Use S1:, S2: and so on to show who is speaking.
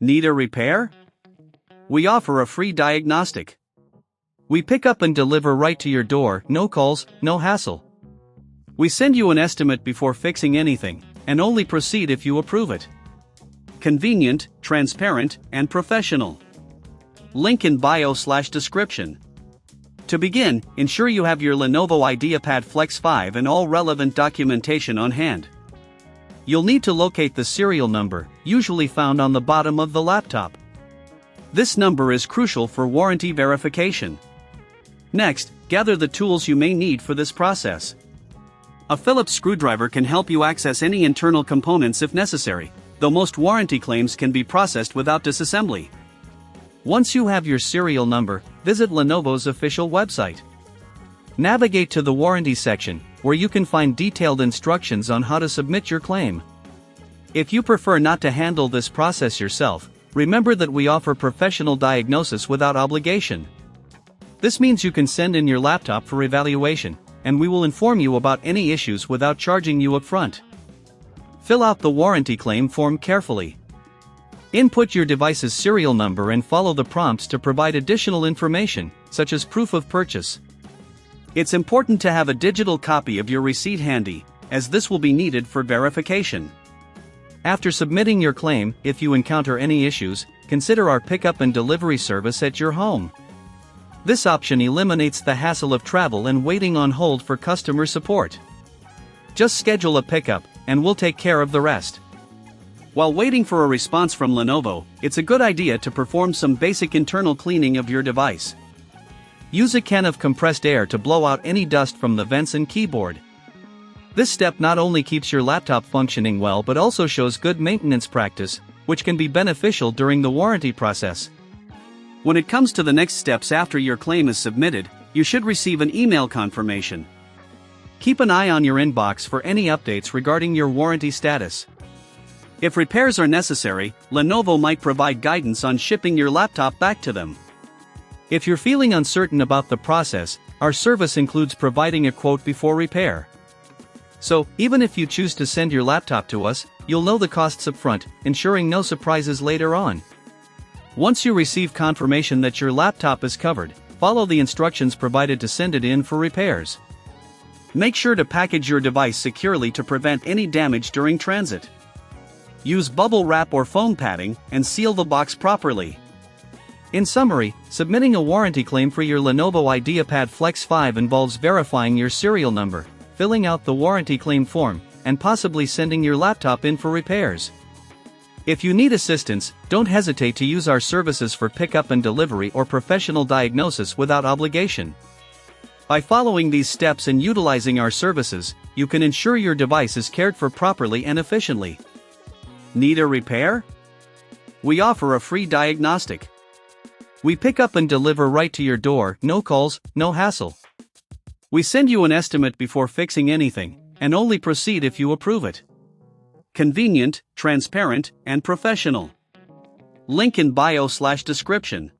S1: Need a repair? We offer a free diagnostic. We pick up and deliver right to your door, no calls, no hassle. We send you an estimate before fixing anything, and only proceed if you approve it. Convenient, transparent, and professional. Link in bio/description. To begin, ensure you have your Lenovo IdeaPad Flex 5 and all relevant documentation on hand. You'll need to locate the serial number, usually found on the bottom of the laptop. This number is crucial for warranty verification. Next, gather the tools you may need for this process. A Phillips screwdriver can help you access any internal components if necessary, though most warranty claims can be processed without disassembly. Once you have your serial number, visit Lenovo's official website. Navigate to the warranty section, where you can find detailed instructions on how to submit your claim. If you prefer not to handle this process yourself, remember that we offer professional diagnosis without obligation. This means you can send in your laptop for evaluation, and we will inform you about any issues without charging you upfront. Fill out the warranty claim form carefully. Input your device's serial number and follow the prompts to provide additional information, such as proof of purchase. It's important to have a digital copy of your receipt handy, as this will be needed for verification. After submitting your claim, if you encounter any issues, consider our pickup and delivery service at your home. This option eliminates the hassle of travel and waiting on hold for customer support. Just schedule a pickup, and we'll take care of the rest. While waiting for a response from Lenovo, it's a good idea to perform some basic internal cleaning of your device. Use a can of compressed air to blow out any dust from the vents and keyboard. This step not only keeps your laptop functioning well but also shows good maintenance practice, which can be beneficial during the warranty process. When it comes to the next steps after your claim is submitted, you should receive an email confirmation. Keep an eye on your inbox for any updates regarding your warranty status. If repairs are necessary, Lenovo might provide guidance on shipping your laptop back to them. If you're feeling uncertain about the process, our service includes providing a quote before repair. So, even if you choose to send your laptop to us, you'll know the costs upfront, ensuring no surprises later on. Once you receive confirmation that your laptop is covered, follow the instructions provided to send it in for repairs. Make sure to package your device securely to prevent any damage during transit. Use bubble wrap or foam padding, and seal the box properly. In summary, submitting a warranty claim for your Lenovo IdeaPad Flex 5 involves verifying your serial number, filling out the warranty claim form, and possibly sending your laptop in for repairs. If you need assistance, don't hesitate to use our services for pickup and delivery or professional diagnosis without obligation. By following these steps and utilizing our services, you can ensure your device is cared for properly and efficiently. Need a repair? We offer a free diagnostic. We pick up and deliver right to your door, no calls, no hassle. We send you an estimate before fixing anything, and only proceed if you approve it. Convenient, transparent, and professional. Link in bio/description.